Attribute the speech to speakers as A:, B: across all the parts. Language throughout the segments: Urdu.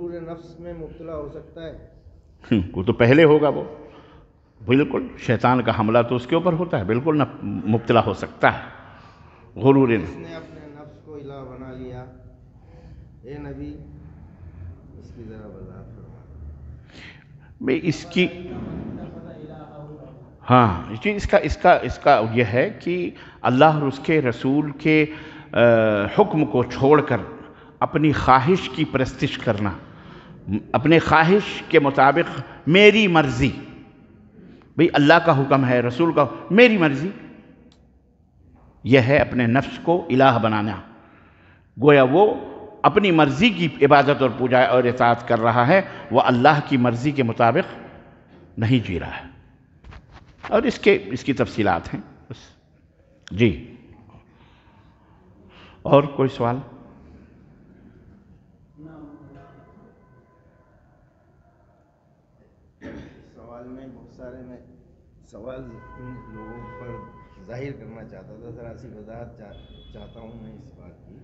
A: غرور نفس میں مبتلا ہو سکتا ہے؟
B: وہ تو پہلے ہوگا، وہ بالکل شیطان کا حملہ تو اس کے اوپر ہوتا ہے، بالکل نہ مبتلا ہو سکتا ہے غرور۔
A: اس نے اپنے نفس کو الہ بنا لیا، اے نبی اس کی ذرا وضاحت فرما۔
B: اس کی ہاں اس کا یہ ہے کہ اللہ اور اس کے رسول کے حکم کو چھوڑ کر اپنی خواہش کی پرستش کرنا، اپنے خواہش کے مطابق میری مرضی، بھئی اللہ کا حکم ہے، رسول کا میری مرضی، یہ ہے اپنے نفس کو الہ بنانا۔ گویا وہ اپنی مرضی کی عبادت اور پوجا اور اطاعت کر رہا ہے، وہ اللہ کی مرضی کے مطابق نہیں جی رہا ہے، اور اس کی تفصیلات ہیں بس۔ جی اور کوئی سوال؟
A: سوال میں بہت سارے، میں سوال ان لوگوں پر ظاہر کرنا چاہتا تھا، ذرا سی وضاحت چاہتا ہوں میں اس بات کی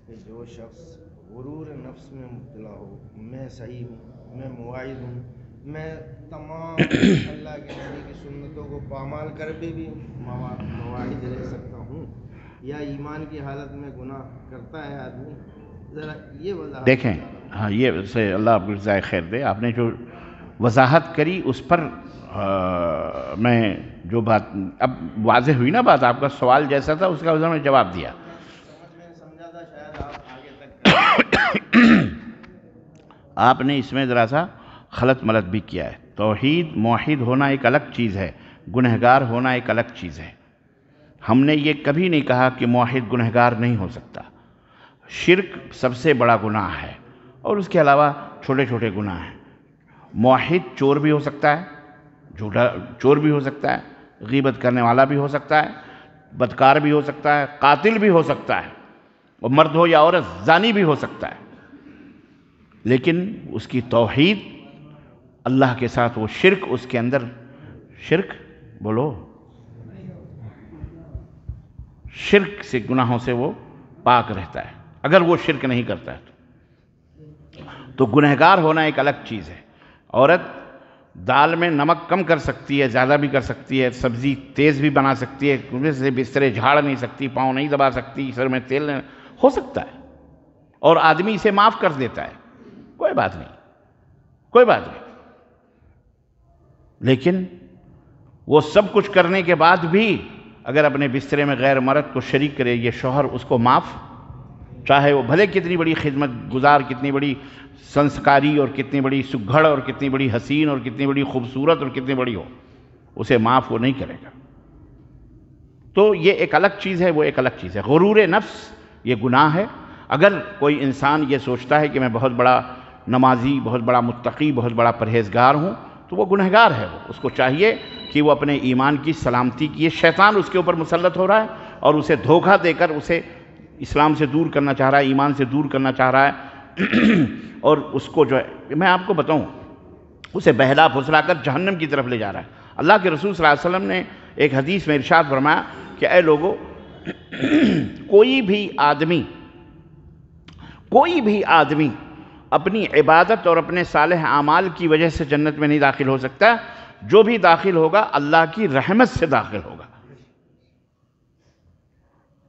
A: کہ جو شخص غرور نفس میں مبتلا ہو، میں صحیح ہوں، میں مواعظ ہوں، میں تمام اللہ کے نبی کی سنتوں کو پامال کر بھی مواعظ لے سکتا ہوں، یا ایمان کی حالت میں گناہ کرتا ہے آدمی، ذرا یہ وضاحت
B: دیکھیں۔ ہاں، یہ سے اللہ آپ کو جزائے خیر دے، آپ نے جو وضاحت کری اس پر میں جو بات اب واضح ہوئی نا، بات آپ کا سوال جیسا تھا اس کا میں جواب دیا۔
A: سمجھا تھا، شاید آپ آگے تک
B: آپ نے اس میں ذرا سا غلط ملت بھی کیا ہے۔ توحید موحد ہونا ایک الگ چیز ہے، گنہگار ہونا ایک الگ چیز ہے۔ ہم نے یہ کبھی نہیں کہا کہ موحد گنہگار نہیں ہو سکتا۔ شرک سب سے بڑا گناہ ہے، اور اس کے علاوہ چھوٹے چھوٹے گناہ ہیں۔ موحد چور بھی ہو سکتا ہے، جھوٹا چور بھی ہو سکتا ہے، غیبت کرنے والا بھی ہو سکتا ہے، بدکار بھی ہو سکتا ہے، قاتل بھی ہو سکتا ہے، وہ مرد ہو یا عورت، زانی بھی ہو سکتا ہے، لیکن اس کی توحید اللہ کے ساتھ وہ شرک، اس کے اندر شرک بولو، شرک سے گناہوں سے وہ پاک رہتا ہے اگر وہ شرک نہیں کرتا ہے تو گنہگار ہونا ایک الگ چیز ہے۔ عورت دال میں نمک کم کر سکتی ہے، زیادہ بھی کر سکتی ہے، سبزی تیز بھی بنا سکتی ہے، سے بسترے جھاڑ نہیں سکتی، پاؤں نہیں دبا سکتی، سر میں تیل نہیں ہو سکتا ہے، اور آدمی اسے معاف کر دیتا ہے، کوئی بات نہیں، کوئی بات نہیں۔ لیکن وہ سب کچھ کرنے کے بعد بھی اگر اپنے بسترے میں غیر مرد کو شریک کرے، یہ شوہر اس کو معاف، چاہے وہ بھلے کتنی بڑی خدمت گزار، کتنی بڑی سنسکاری اور کتنی بڑی سگھڑ اور کتنی بڑی حسین اور کتنی بڑی خوبصورت اور کتنی بڑی ہو، اسے معاف وہ نہیں کرے گا۔ تو یہ ایک الگ چیز ہے، وہ ایک الگ چیز ہے۔ غرور نفس یہ گناہ ہے۔ اگر کوئی انسان یہ سوچتا ہے کہ میں بہت بڑا نمازی، بہت بڑا متقی، بہت بڑا پرہیزگار ہوں، تو وہ گنہگار ہے۔ اس کو چاہیے کہ وہ اپنے ایمان کی سلامتی کی، یہ شیطان اس کے اوپر مسلط ہو رہا ہے اور اسے دھوکہ دے کر اسے اسلام سے دور کرنا چاہ رہا ہے، ایمان سے دور کرنا چاہ رہا ہے، اور اس کو جو ہے میں آپ کو بتاؤں، اسے بہلا پھسلا کر جہنم کی طرف لے جا رہا ہے۔ اللہ کے رسول صلی اللہ علیہ وسلم نے ایک حدیث میں ارشاد فرمایا کہ اے لوگو، کوئی بھی آدمی اپنی عبادت اور اپنے صالح اعمال کی وجہ سے جنت میں نہیں داخل ہو سکتا، جو بھی داخل ہوگا اللہ کی رحمت سے داخل ہوگا،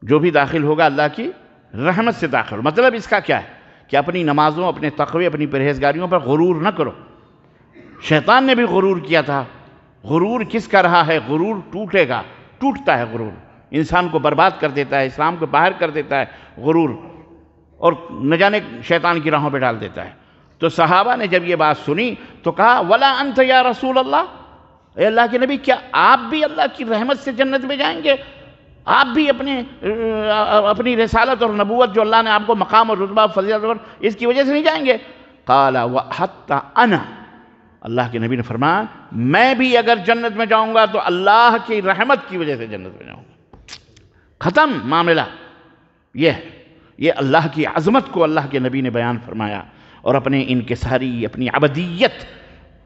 B: جو بھی داخل ہوگا اللہ کی رحمت سے داخل ہوگا۔ مطلب اس کا کیا ہے کہ اپنی نمازوں، اپنے تقوی، اپنی پرہیزگاریوں پر غرور نہ کرو۔ شیطان نے بھی غرور کیا تھا۔ غرور کس کا رہا ہے؟ غرور ٹوٹے گا، ٹوٹتا ہے غرور، انسان کو برباد کر دیتا ہے، اسلام کو باہر کر دیتا ہے غرور، اور نہ جانے شیطان کی راہوں پہ ڈال دیتا ہے۔ تو صحابہ نے جب یہ بات سنی تو کہا وَلَا أَنْتَ يَا رَسُولَ اللَّهِ، اے اللہ کے نبی، کیا آپ بھی اللہ کی رحمت سے جنت میں جائیں گے؟ آپ بھی اپنی رسالت اور نبوت جو اللہ نے آپ کو مقام اور رتبہ فضیلت اور اس کی وجہ سے نہیں جائیں گے؟ قَالَ وَحَتَّى أَنَا، اللہ کے نبی نے فرمایا میں بھی اگر جنت میں جاؤں گا تو اللہ کی رحمت کی وجہ سے جنت میں جاؤں گا۔ ختم معاملہ۔ یہ اللہ کی عظمت کو اللہ کے نبی نے بیان فرمایا، اور اپنے انکساری، اپنی عبدیت،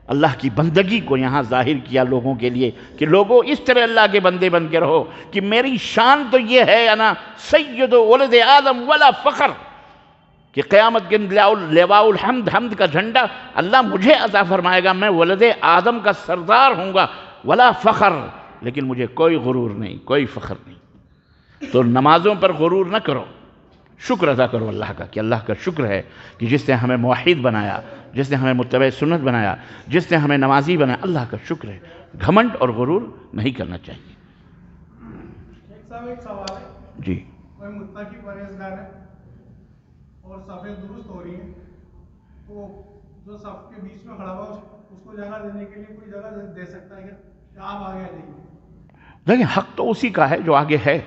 B: اللہ کی بندگی کو یہاں ظاہر کیا لوگوں کے لیے کہ لوگوں اس طرح اللہ کے بندے بن کے رہو کہ میری شان تو یہ ہے انا سید ولد آدم ولا فخر، کہ قیامت کے دن لواء الحمد، حمد کا جھنڈا اللہ مجھے عطا فرمائے گا، میں ولد آدم کا سردار ہوں گا، ولا فخر، لیکن مجھے کوئی غرور نہیں، کوئی فخر نہیں۔ تو نمازوں پر غرور نہ کرو، شکر ادا کرو اللہ کا، کہ اللہ کا شکر ہے کہ جس نے ہمیں موحد بنایا، جس نے ہمیں متبع سنت بنایا، جس نے ہمیں نمازی بنایا، اللہ کا شکر ہے۔ گھمنڈ اور غرور نہیں کرنا چاہیے۔
C: شیخ صاحب ایک سوال ہے،
B: جی،
C: کوئی متقی پرہیزگار ہے اور صفیں درست ہو رہی ہیں، تو جو صف کے بیچ میں کھڑا ہوا اس کو جگہ دینے کے لیے کوئی جگہ دے سکتا ہے کہ آپ آگے آ جائیے؟
B: لیکن حق تو اسی کا ہے جو آگے ہے،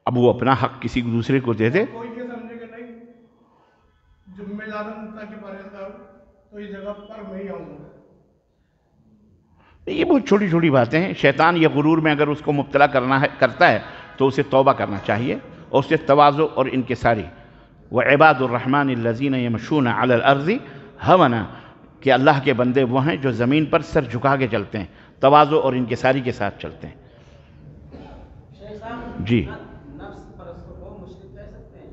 B: اب وہ اپنا حق کسی دوسرے کو دے دے۔
C: کوئی یہ سمجھے کہ نہیں جب میں زیادہ متقی پرہیزگار ہوں تو اس جگہ پر میں ہی آؤں گا؟
B: یہ بہت چھوٹی چھوٹی باتیں ہیں۔ شیطان یہ غرور میں اگر اس کو مبتلا کرتا ہے تو اسے توبہ کرنا چاہیے، اور اسے تواضع اور انکساری، وعباد الرحمن الذین یمشون علی الارض ہونا، کہ اللہ کے بندے وہ ہیں جو زمین پر سر جھکا کے چلتے ہیں، تواضع اور انکساری کے ساتھ چلتے ہیں۔ جی،
D: نفس پرستوں کو مشرک کہہ سکتے ہیں؟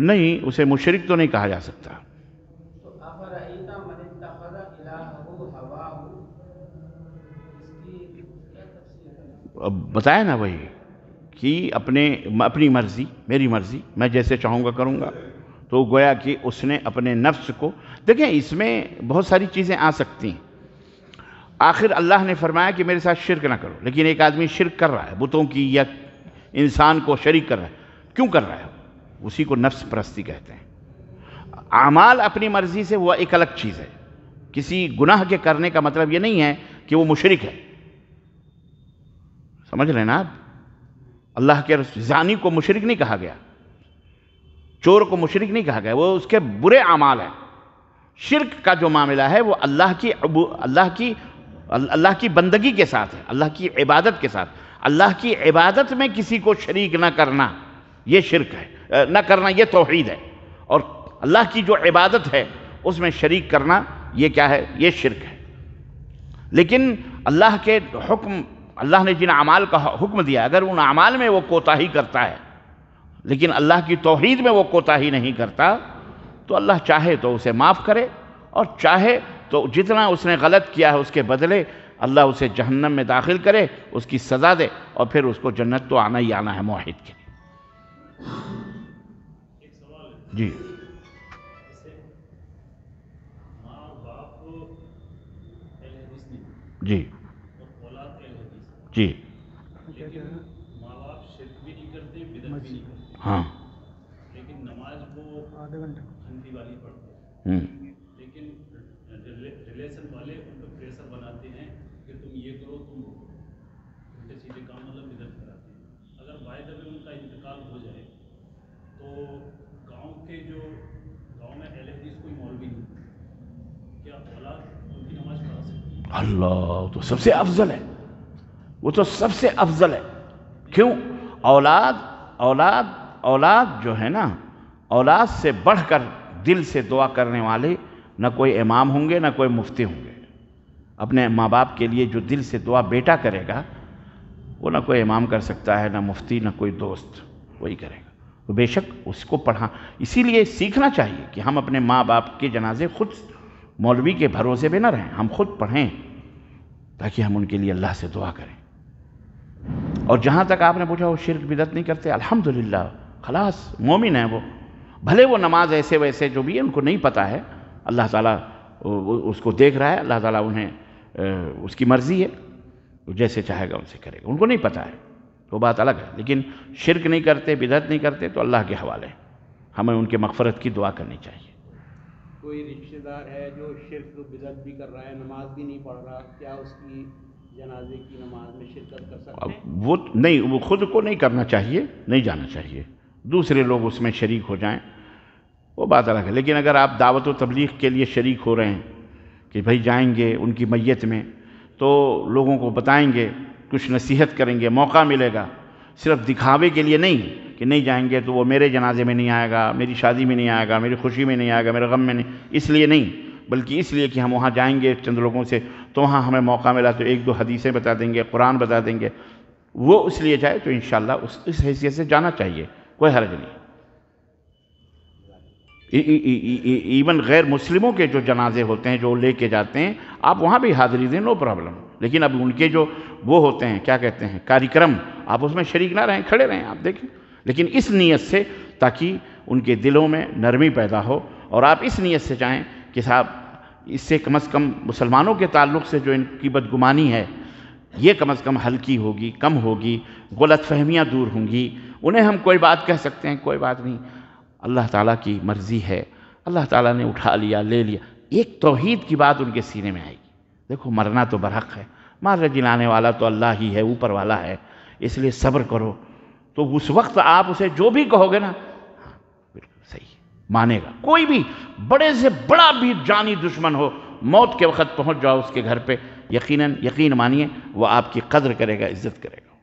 B: نہیں، اسے مشرک تو نہیں کہا جا سکتا۔
D: تو افرأیت من اتخذ الہہ ہواہ، اس کی کیا تفسیر ہے؟
B: اب بتایا نا وہی کہ اپنی مرضی، میری مرضی، میں جیسے چاہوں گا کروں گا، تو گویا کہ اس نے اپنے نفس کو، دیکھیں اس میں بہت ساری چیزیں آ سکتی ہیں۔ آخر اللہ نے فرمایا کہ میرے ساتھ شرک نہ کرو، لیکن ایک آدمی شرک کر رہا ہے، بتوں کی یا انسان کو شریک کر رہا ہے، کیوں کر رہا ہے؟ اسی کو نفس پرستی کہتے ہیں۔ اعمال اپنی مرضی سے وہ ایک الگ چیز ہے۔ کسی گناہ کے کرنے کا مطلب یہ نہیں ہے کہ وہ مشرک ہے، سمجھ رہے ہیں نا آپ؟ اللہ کے زانی کو مشرک نہیں کہا گیا، چور کو مشرک نہیں کہا گیا، وہ اس کے برے اعمال ہیں۔ شرک کا جو معاملہ ہے وہ اللہ کی بندگی کے ساتھ ہے، اللہ کی عبادت کے ساتھ۔ اللہ کی عبادت میں کسی کو شریک نہ کرنا یہ شرک ہے، نہ کرنا یہ توحید ہے، اور اللہ کی جو عبادت ہے اس میں شریک کرنا یہ کیا ہے؟ یہ شرک ہے۔ لیکن اللہ کے حکم، اللہ نے جن اعمال کا حکم دیا، اگر ان اعمال میں وہ کوتاہی کرتا ہے لیکن اللہ کی توحید میں وہ کوتاہی نہیں کرتا، تو اللہ چاہے تو اسے معاف کرے، اور چاہے تو جتنا اس نے غلط کیا ہے اس کے بدلے اللہ اسے جہنم میں داخل کرے، اس کی سزا دے، اور پھر اس کو جنت تو آنا ہی آنا ہے موحد کے لیے۔ جی، جی، جی،
E: ماں باپ شرک بھی نہیں کرتے، بدعت بھی نہیں کرتے،
B: ہاں،
E: لیکن نماز وہ
C: آدھا گھنٹہ
E: ہنڈی والی پڑھتے ہیں، لیکن ریلیشن والے ان کو پریشر بناتے ہیں کہ تم یہ کرو، تم الٹے سیدھے کام، مطلب بدعت کراتے ہیں۔ اگر بائی دا وے ان کا انتقال ہو جائے تو گاؤں میں اہل حدیث کوئی مولوی نہیں، کیا اولاد ان کی نماز پڑھا سکتی ہے؟
B: اللہ تو سب سے افضل ہے، وہ تو سب سے افضل ہے۔ کیوں؟ اولاد جو ہے نا، اولاد سے بڑھ کر دل سے دعا کرنے والے نہ کوئی امام ہوں گے نہ کوئی مفتی ہوں گے۔ اپنے ماں باپ کے لیے جو دل سے دعا بیٹا کرے گا وہ نہ کوئی امام کر سکتا ہے، نہ مفتی، نہ کوئی دوست، وہی کرے گا۔ تو بے شک اس کو پڑھا، اسی لیے سیکھنا چاہیے کہ ہم اپنے ماں باپ کے جنازے خود مولوی کے بھروسے پہ نہ رہیں، ہم خود پڑھیں تاکہ ہم ان کے لیے اللہ سے دعا کریں۔ اور جہاں تک آپ نے پوچھا وہ شرک بدعت نہیں کرتے، الحمدللہ، خلاص مومن ہیں وہ، بھلے وہ نماز ایسے ویسے جو بھی ہے ان کو نہیں پتہ ہے، اللہ تعالیٰ اس کو دیکھ رہا ہے، اللہ تعالیٰ انہیں اس کی مرضی ہے، جیسے چاہے گا ان سے کرے گا، ان کو نہیں پتہ ہے، وہ بات الگ ہے۔ لیکن شرک نہیں کرتے، بدعت نہیں کرتے تو اللہ کے حوالے ہیں، ہمیں ان کے مغفرت کی دعا کرنی چاہیے۔
F: کوئی رشتہ دار ہے جو شرک و بدعت بھی کر رہا ہے، نماز بھی نہیں پڑھ رہا، کیا اس کی جنازے کی نماز میں شرکت کر سکتے ہیں؟
B: وہ نہیں، وہ خود کو نہیں کرنا چاہیے، نہیں جانا چاہیے، دوسرے لوگ اس میں شریک ہو جائیں وہ بات الگ ہے۔ لیکن اگر آپ دعوت و تبلیغ کے لیے شریک ہو رہے ہیں کہ بھائی جائیں گے ان کی میت میں تو لوگوں کو بتائیں گے، کچھ نصیحت کریں گے، موقع ملے گا، صرف دکھاوے کے لیے نہیں کہ نہیں جائیں گے تو وہ میرے جنازے میں نہیں آئے گا، میری شادی میں نہیں آئے گا، میری خوشی میں نہیں آئے گا، میرے غم میں نہیں، اس لیے نہیں، بلکہ اس لیے کہ ہم وہاں جائیں گے چند لوگوں سے تو وہاں ہمیں موقع ملا تو ایک دو حدیثیں بتا دیں گے، قرآن بتا دیں گے، وہ اس لیے جائے تو انشاءاللہ اس حیثیت سے جانا چاہیے۔ کوئی حرج نہیں. ایون غیر مسلموں کے جو جنازے ہوتے ہیں جو لے کے جاتے ہیں آپ وہاں بھی حاضری دیں، نو پرابلم. لیکن اب ان کے جو وہ ہوتے ہیں کیا کہتے ہیں کاریکرم، آپ اس میں شریک نہ رہیں، کھڑے رہیں آپ دیکھیں، لیکن اس نیت سے تاکہ ان کے دلوں میں نرمی پیدا ہو، اور آپ اس نیت سے چاہیں کہ صاحب اس سے کم از کم مسلمانوں کے تعلق سے جو ان کی بدگمانی ہے یہ کم از کم ہلکی ہوگی، کم ہوگی، غلط فہمیاں دور ہوں گی. انہیں ہم کوئی بات کہہ سکتے ہیں، کوئی بات نہیں، اللہ تعالیٰ کی مرضی ہے، اللہ تعالیٰ نے اٹھا لیا، لے لیا. ایک توحید کی بات ان کے سینے میں آئے گی. دیکھو مرنا تو برحق ہے، مار جلانے والا تو اللہ ہی ہے، اوپر والا ہے، اس لیے صبر کرو. تو اس وقت آپ اسے جو بھی کہو گے نا بالکل صحیح مانے گا. کوئی بھی بڑے سے بڑا بھی جانی دشمن ہو، موت کے وقت پہنچ جاؤ اس کے گھر پہ، یقین مانیے وہ آپ کی قدر کرے گا، عزت کرے گا.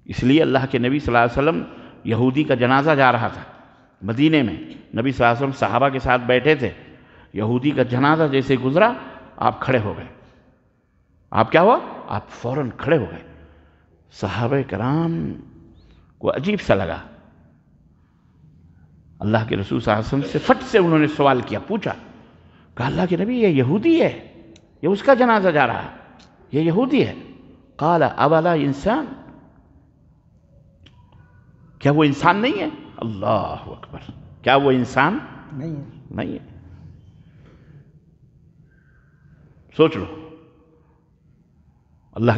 B: اس لیے اللہ کے نبی صلی اللہ علیہ وسلم یہودی کا جنازہ جا رہا تھا مدینے میں، نبی صلی اللہ علیہ وسلم صحابہ کے ساتھ بیٹھے تھے، یہودی کا جنازہ جیسے گزرا آپ کھڑے ہو گئے. آپ کیا ہوا؟ آپ فوراً کھڑے ہو گئے. صحابہ کرام کو عجیب سا لگا. اللہ کے رسول صلی اللہ علیہ وسلم سے فٹ سے انہوں نے سوال کیا، پوچھا، کہا اللہ کے نبی یہ یہودی ہے، یہ اس کا جنازہ جا رہا ہے، یہ یہودی ہے. قال اولا انسان، کیا وہ انسان نہیں ہے؟ اللہ اکبر، کیا وہ انسان نہیں ہے؟ سوچ لو. اللہ کے